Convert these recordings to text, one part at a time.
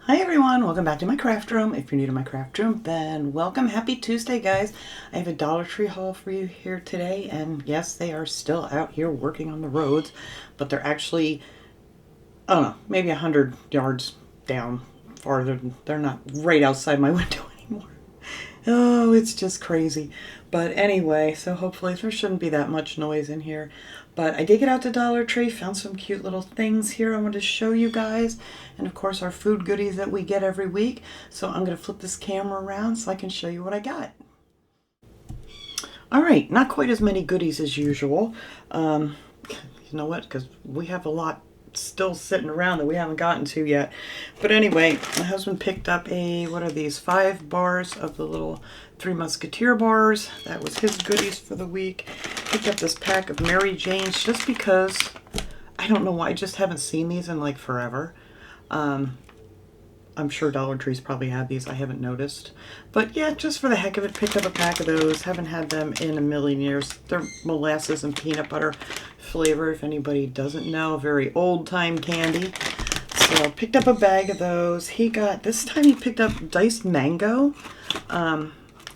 Hi everyone, welcome back to my craft room. If you're new to my craft room, then welcome. Happy Tuesday, guys. I have a Dollar Tree haul for you here today, and yes, they are still out here working on the roads, but they're actually, I don't know, maybe 100 yards down farther. They're not right outside my window anymore. Oh, it's just crazy. But anyway, so hopefully there shouldn't be that much noise in here. But I did get out to Dollar Tree, found some cute little things here I wanted to show you guys. And of course our food goodies that we get every week. So I'm going to flip this camera around so I can show you what I got. All right, not quite as many goodies as usual. You know what? Because we have a lot still sitting around that we haven't gotten to yet. But anyway, my husband picked up what are these, 5 bars of the little Three Musketeer bars. That was his goodies for the week. Picked up this pack of Mary Jane's just because, I don't know why, I just haven't seen these in like forever. I'm sure Dollar Tree's probably had these, I haven't noticed. But yeah, just for the heck of it, picked up a pack of those. Haven't had them in a million years. They're molasses and peanut butter flavor, if anybody doesn't know. Very old-time candy. So picked up a bag of those. This time he picked up diced mango.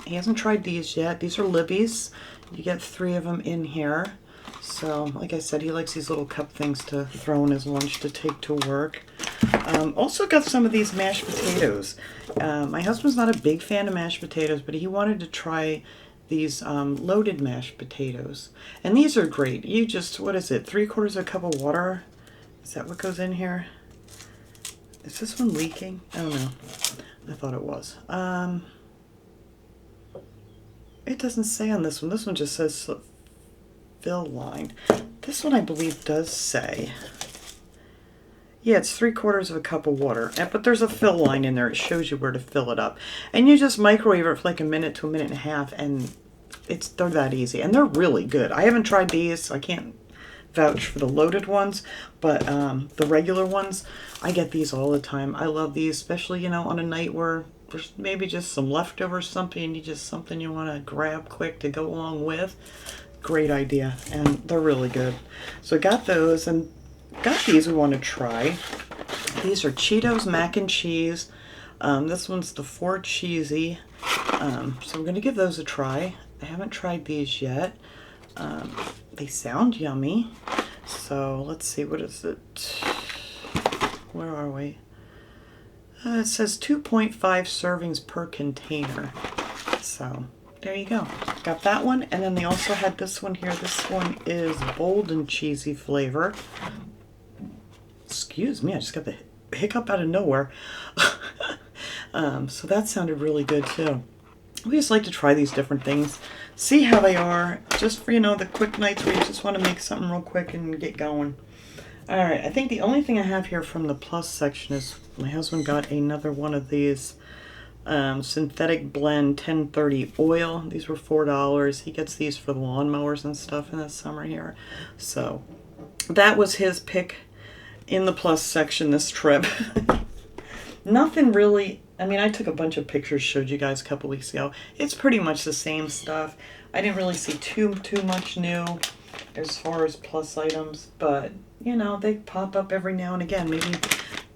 He hasn't tried these yet. These are Libby's. You get 3 of them in here. So, like I said, he likes these little cup things to throw in his lunch to take to work. Also got some of these mashed potatoes. My husband's not a big fan of mashed potatoes, but he wanted to try these loaded mashed potatoes. And these are great. You just, what is it, 3/4 a cup of water? Is that what goes in here? Is this one leaking? I don't know. I thought it was. It doesn't say on this one. This one just says fill line. This one I believe does say. Yeah, it's 3/4 a cup of water. But there's a fill line in there. It shows you where to fill it up. And you just microwave it for like a minute to a minute and a half, and they're that easy. And they're really good. I haven't tried these, so I can't vouch for the loaded ones, but the regular ones, I get these all the time. I love these, especially, on a night where there's maybe just some leftover something and something you want to grab quick to go along with. Great idea, and they're really good. So I got those, and got these we want to try. These are Cheetos mac and cheese. This one's the 4 cheesy. So I'm going to give those a try. I haven't tried these yet. They sound yummy. So let's see, what is it? Where are we? It says 2.5 servings per container. So there you go. Got that one, and then they also had this one here. This one is bold and cheesy flavor. Excuse me, I just got the hiccup out of nowhere. So that sounded really good too. We just like to try these different things, see how they are, just for, the quick nights where you just want to make something real quick and get going. Alright, I think the only thing I have here from the plus section is my husband got another one of these synthetic blend 1030 oil. These were $4. He gets these for the lawnmowers and stuff in the summer here. So that was his pick in the plus section this trip. Nothing really, I took a bunch of pictures, showed you guys a couple weeks ago. It's pretty much the same stuff. I didn't really see too much new as far as plus items, but they pop up every now and again.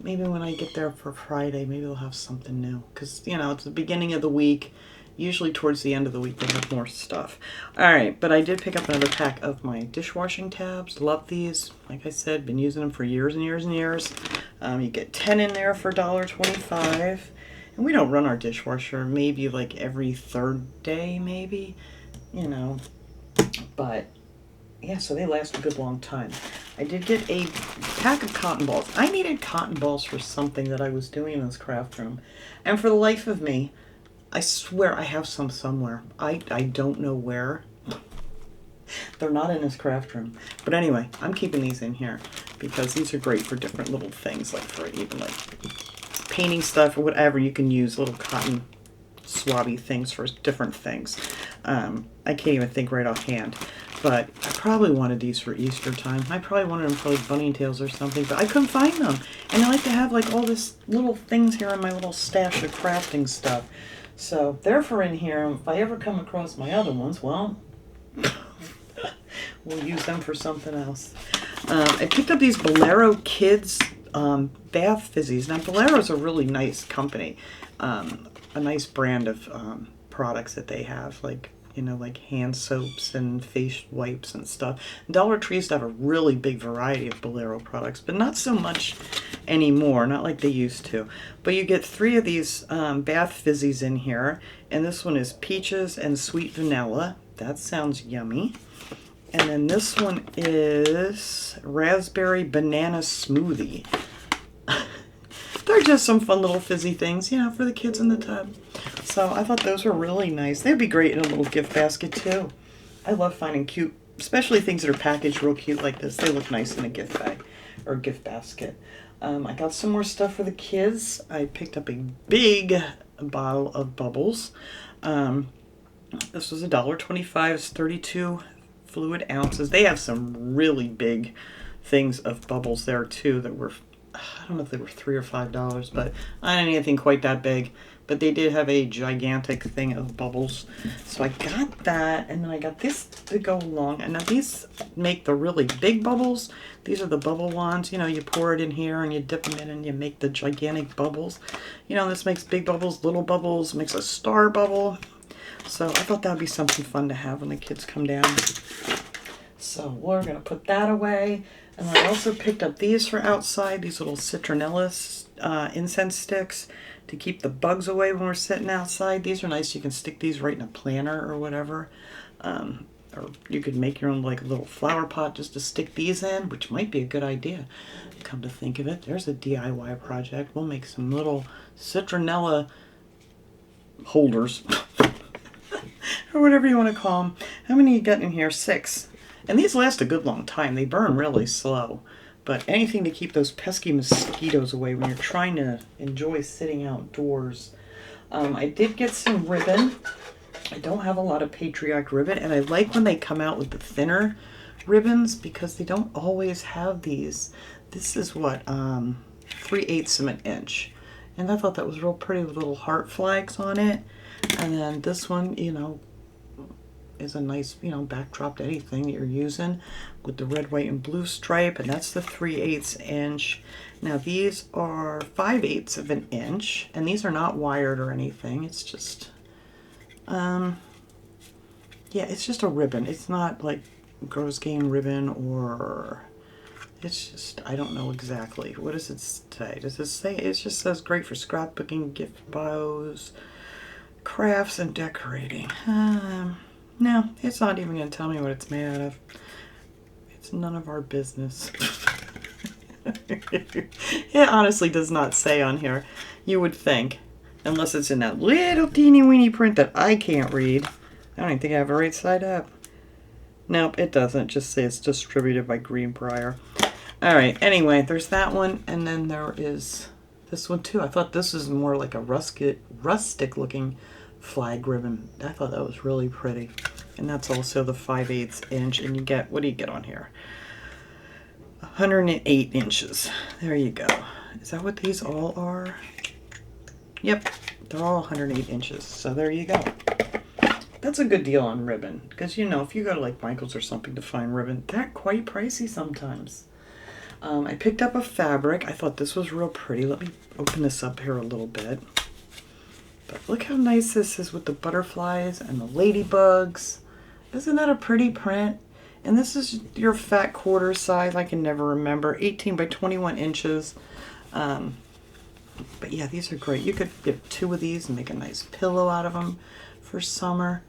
Maybe when I get there for Friday, maybe they'll have something new, because it's the beginning of the week. Usually towards the end of the week they have more stuff. Alright, but I did pick up another pack of my dishwashing tabs. Love these. Like I said, been using them for years and years and years. You get 10 in there for $1.25. And we don't run our dishwasher maybe like every 3rd day, maybe. But yeah, so they last a good long time. I did get a pack of cotton balls. I needed cotton balls for something that I was doing in this craft room. And for the life of me, I swear I have some somewhere. I don't know where. They're not in this craft room. But anyway, I'm keeping these in here because these are great for different little things, like for even like painting stuff or whatever. You can use little cotton swabby things for different things. I can't even think right offhand. But I probably wanted these for Easter time. I probably wanted them for like bunny tails or something, but I couldn't find them. And I like to have like all this little things here in my little stash of crafting stuff. So they're for in here. If I ever come across my other ones, well, we'll use them for something else. I picked up these Bolero Kids bath fizzies. Now, Bolero's a really nice company, a nice brand of products that they have, like, you know, like hand soaps and face wipes and stuff. Dollar Tree used to have a really big variety of Bolero products, but not so much anymore, not like they used to. But you get 3 of these bath fizzies in here, and this one is peaches and sweet vanilla. That sounds yummy. And then this one is raspberry banana smoothie. They're just some fun little fizzy things, you know, for the kids in the tub. So I thought those were really nice. They'd be great in a little gift basket too. I love finding cute, especially things that are packaged real cute like this. They look nice in a gift bag or gift basket. I got some more stuff for the kids. I picked up a big bottle of bubbles. This was $1.25. It's 32 fluid ounces. They have some really big things of bubbles there too that were, I don't know if they were $3 or $5, but I didn't need anything quite that big. But they did have a gigantic thing of bubbles. So I got that, and then I got this to go along. And now these make the really big bubbles. These are the bubble wands. You know, you pour it in here and you dip them in and you make the gigantic bubbles. You know, this makes big bubbles, little bubbles, makes a star bubble. So I thought that would be something fun to have when the kids come down. So we're going to put that away. And I also picked up these for outside, these little citronella incense sticks to keep the bugs away when we're sitting outside. These are nice. You can stick these right in a planter or whatever. Or you could make your own like little flower pot just to stick these in, which might be a good idea. Come to think of it, there's a DIY project. We'll make some little citronella holders or whatever you want to call them. How many you got in here? 6. And these last a good long time. They burn really slow. But anything to keep those pesky mosquitoes away when you're trying to enjoy sitting outdoors. I did get some ribbon. I don't have a lot of patriotic ribbon, and I like when they come out with the thinner ribbons because they don't always have these. This is what, 3/8 of an inch. And I thought that was real pretty with little heart flags on it. And then this one, you know, is a nice, you know, backdrop to anything that you're using with the red, white, and blue stripe, and that's the 3/8 inch. Now these are 5/8 of an inch, and these are not wired or anything. It's just, yeah, it's just a ribbon. It's not like Girls Game ribbon, or it's just, I don't know exactly. What does it say? Does it say, it just says great for scrapbooking, gift bows, crafts, and decorating. No, it's not even going to tell me what it's made out of. It's none of our business. It honestly does not say on here. You would think. Unless it's in that little teeny weeny print that I can't read. I don't even think I have it right side up. Nope, it doesn't. Just say it's distributed by Greenbrier. Alright, anyway, there's that one. And then there is this one too. I thought this is more like a rustic looking flag ribbon. I thought that was really pretty. And that's also the 5/8 inch. And you get, what do you get on here? 108 inches. There you go. Is that what these all are? Yep, they're all 108 inches. So there you go. That's a good deal on ribbon. Because, you know, if you go to like Michael's or something to find ribbon, they're quite pricey sometimes. I picked up a fabric. I thought this was real pretty. Let me open this up here a little bit. But look how nice this is with the butterflies and the ladybugs. Isn't that a pretty print? And this is your fat quarter size. I can never remember. 18 by 21 inches. But yeah, these are great. You could get 2 of these and make a nice pillow out of them for summer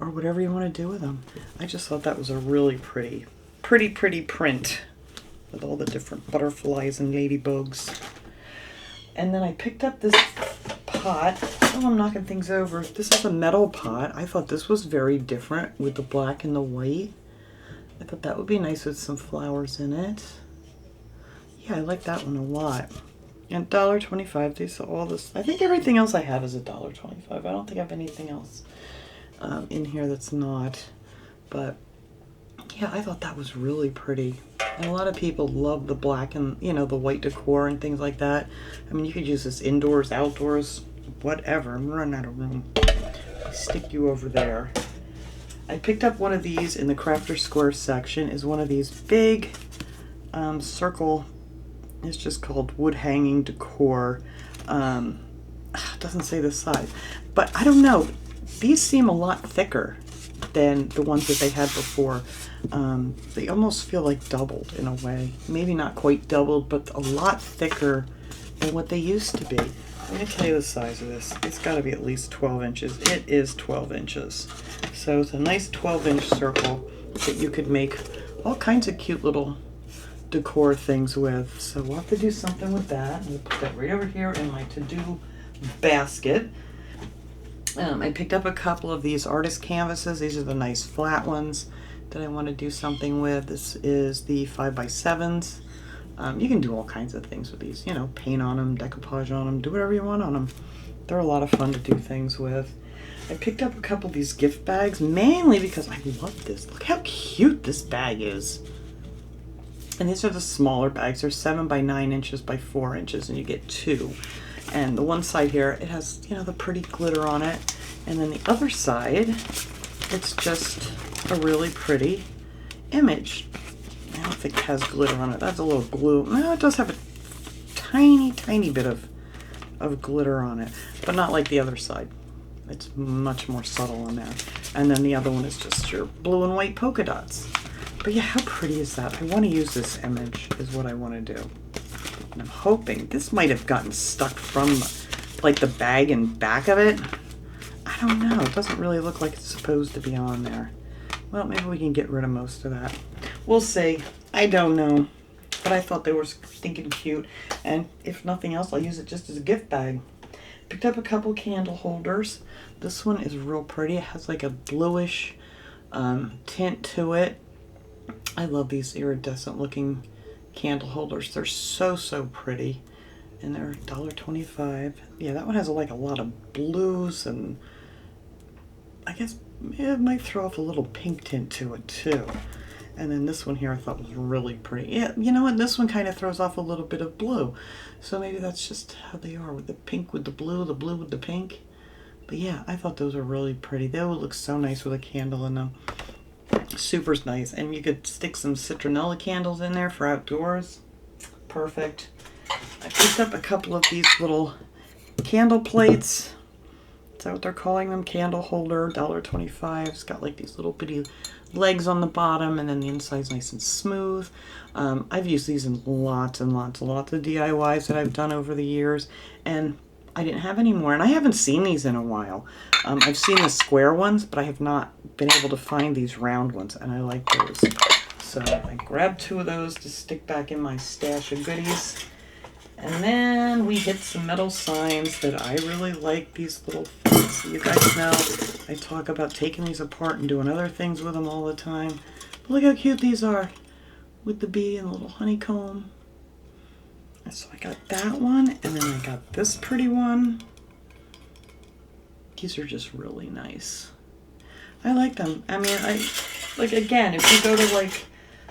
or whatever you want to do with them. I just thought that was a really pretty print with all the different butterflies and ladybugs. And then I picked up this pot. Oh, I'm knocking things over. This is a metal pot. I thought this was very different with the black and the white. I thought that would be nice with some flowers in it. Yeah, I like that one a lot. And $1.25. These are all this. I think everything else I have is $1.25. I don't think I have anything else in here that's not. But yeah, I thought that was really pretty. And a lot of people love the black and, you know, the white decor and things like that. I mean, you could use this indoors, outdoors, whatever. I'm running out of room. Stick you over there. I picked up one of these in the Crafter Square section. Is one of these big circle It's just called wood hanging decor. It doesn't say the size, but I don't know. These seem a lot thicker than the ones that they had before. They almost feel like doubled in a way. Maybe not quite doubled, but a lot thicker than what they used to be. Let me tell you the size of this. It's got to be at least 12 inches. It is 12 inches. So it's a nice 12-inch circle that you could make all kinds of cute little decor things with. So we'll have to do something with that. We'll put that right over here in my to-do basket. I picked up a couple of these artist canvases. These are the nice flat ones that I want to do something with. This is the 5x7s. You can do all kinds of things with these, you know, paint on them, decoupage on them, do whatever you want on them. They're a lot of fun to do things with. I picked up a couple of these gift bags, mainly because I love this. Look how cute this bag is. And these are the smaller bags. They're 7 by 9 inches by 4 inches, and you get 2. And the one side here, it has, you know, the pretty glitter on it. And then the other side, it's just a really pretty image. I don't think it has glitter on it. That's a little glue. No, it does have a tiny, tiny bit of glitter on it, but not like the other side. It's much more subtle on that. And then the other one is just your blue and white polka dots. But yeah, how pretty is that? I want to use this image is what I want to do. And I'm hoping this might have gotten stuck from like the bag and back of it. I don't know. It doesn't really look like it's supposed to be on there. Well, maybe we can get rid of most of that. We'll see. I don't know. But I thought they were stinking cute. And if nothing else, I'll use it just as a gift bag. Picked up a couple candle holders. This one is real pretty. It has like a bluish tint to it. I love these iridescent looking candle holders. They're so, so pretty. And they're $1.25. Yeah, that one has like a lot of blues, and I guess it might throw off a little pink tint to it too. And then this one here I thought was really pretty. Yeah, you know what? This one kind of throws off a little bit of blue. So maybe that's just how they are, with the pink with the blue with the pink. But yeah, I thought those are really pretty. They would look so nice with a candle in them. Super nice. And you could stick some citronella candles in there for outdoors. Perfect. I picked up a couple of these little candle plates. Is that what they're calling them? Candle holder, $1.25. It's got like these little bitty legs on the bottom, and then the inside's nice and smooth. I've used these in lots and lots and lots of DIYs that I've done over the years, and I didn't have any more, and I haven't seen these in a while. I've seen the square ones, but I have not been able to find these round ones, and I like those. So I grabbed 2 of those to stick back in my stash of goodies. And then we hit some metal signs that I really like, these little things. You guys know I talk about taking these apart and doing other things with them all the time. But look how cute these are with the bee and the little honeycomb. And so I got that one, and then I got this pretty one. These are just really nice. I like them. I mean, like again, if you go to like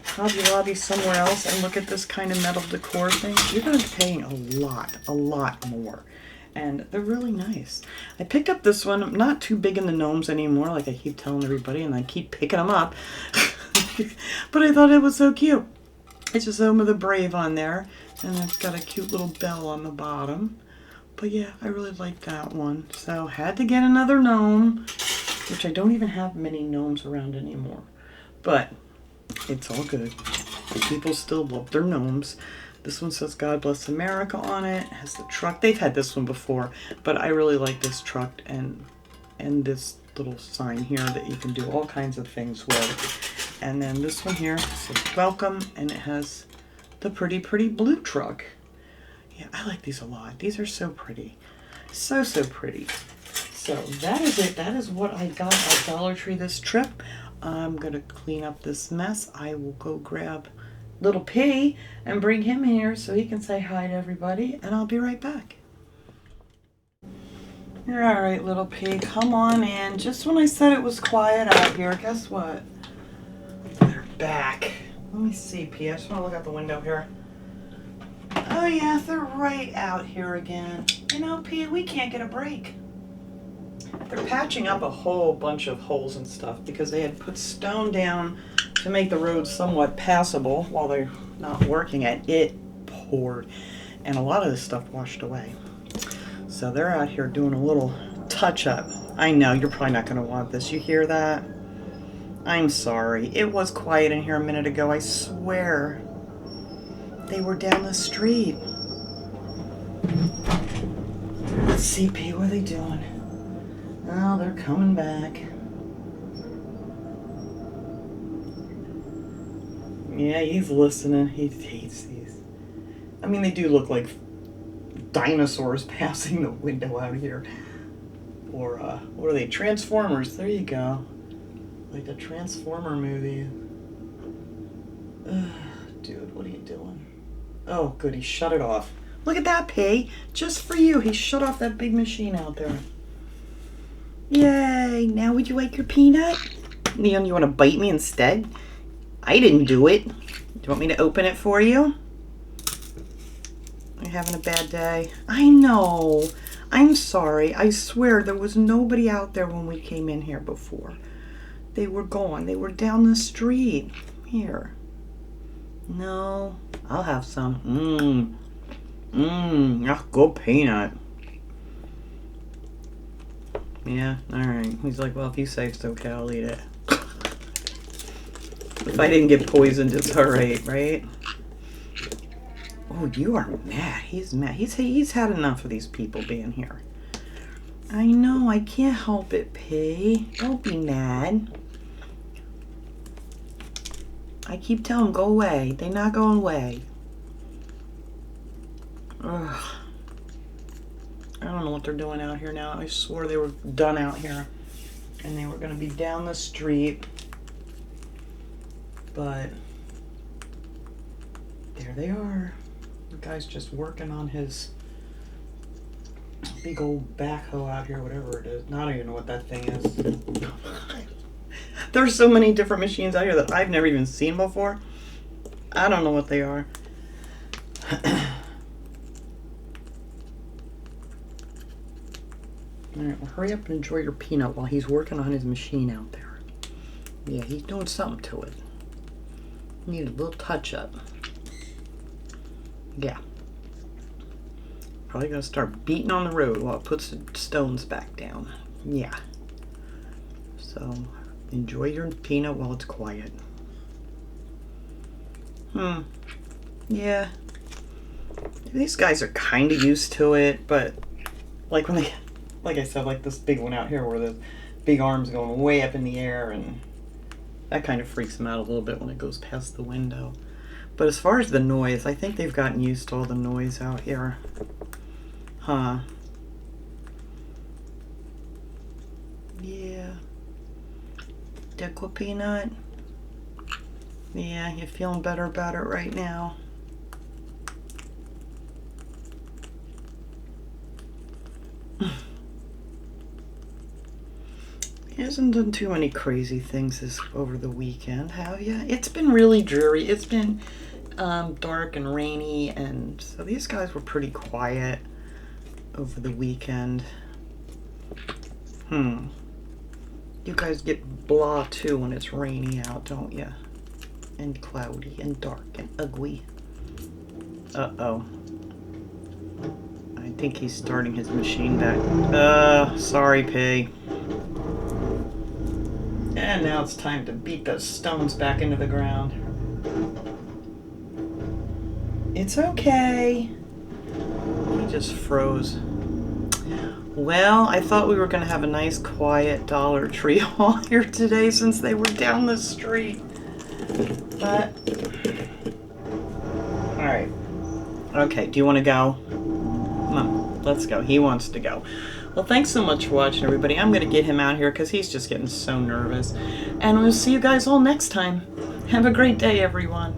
Hobby Lobby somewhere else and look at this kind of metal decor thing, you're going to be paying a lot more. And they're really nice. I picked up this one. I'm not too big in the gnomes anymore, like I keep telling everybody, and I keep picking them up. But I thought it was so cute. It's just Home of the Brave on there, and it's got a cute little bell on the bottom. But yeah, I really like that one. So had to get another gnome, which I don't even have many gnomes around anymore. But it's all good. People still love their gnomes. This one says God Bless America on it. It has the truck. They've had this one before, but I really like this truck and this little sign here that you can do all kinds of things with. And then this one here says welcome, and it has the pretty blue truck. Yeah, I like these a lot. These are so pretty. So pretty. So that is it. That is what I got at Dollar Tree this trip. I'm going to clean up this mess. I will go grab Little P and bring him here so he can say hi to everybody, and I'll be right back. You're all right, Little P. Come on in. Just when I said it was quiet out here, guess what? They're back. Let me see, P. I just want to look out the window here. Oh, yeah, they're right out here again. You know, P, we can't get a break. They're patching up a whole bunch of holes and stuff because they had put stone down to make the road somewhat passable while they're not working it. It poured, and a lot of this stuff washed away. So they're out here doing a little touch-up. I know, you're probably not going to want this. You hear that? I'm sorry. It was quiet in here a minute ago, I swear. They were down the street. Let's see, P, what are they doing? Oh, they're coming back. Yeah, he's listening. He hates these. I mean, they do look like dinosaurs passing the window out here. Or, what are they? Transformers. There you go. Like the Transformer movie. Dude, what are you doing? Oh, good. He shut it off. Look at that, P. Just for you. He shut off that big machine out there. Yay. Now would you like your peanut? Leon, you want to bite me instead? I didn't do it. Do you want me to open it for you? You're having a bad day. I know. I'm sorry. I swear there was nobody out there when we came in here before. They were gone. They were down the street. Here. No. I'll have some. That's good peanut. Yeah, alright. He's like, well, if you say it's okay, I'll eat it. If I didn't get poisoned, it's alright, right? Oh, you are mad. He's mad. He's had enough of these people being here. I know. I can't help it, P. Don't be mad. I keep telling them, go away. They're not going away. Ugh. I don't know what they're doing out here now. I swore they were done out here. And they were going to be down the street. But there they are. The guy's just working on his big old backhoe out here, whatever it is. I don't even know what that thing is. There's so many different machines out here that I've never even seen before. I don't know what they are. Alright, well, hurry up and enjoy your peanut while he's working on his machine out there. Yeah, he's doing something to it. Need a little touch-up. Yeah. Probably gonna start beating on the road while it puts the stones back down. Yeah. So, enjoy your peanut while it's quiet. Yeah. These guys are kind of used to it, but like when they, like I said, like this big one out here where the big arm's going way up in the air, and that kind of freaks them out a little bit when it goes past the window. But as far as the noise, I think they've gotten used to all the noise out here. Huh. Yeah. Decor peanut. Yeah, you're feeling better about it right now. He hasn't done too many crazy things over the weekend, have you? It's been really dreary. It's been dark and rainy, and so these guys were pretty quiet over the weekend. You guys get blah too when it's rainy out, don't you? And cloudy and dark and ugly. Uh-oh. I think he's starting his machine back. Sorry, P. And now it's time to beat those stones back into the ground. It's okay. He just froze. Well, I thought we were going to have a nice quiet Dollar Tree haul here today since they were down the street. But, alright. Okay, do you want to go? Come on, let's go. He wants to go. Well, thanks so much for watching, everybody. I'm going to get him out here because he's just getting so nervous. And we'll see you guys all next time. Have a great day, everyone.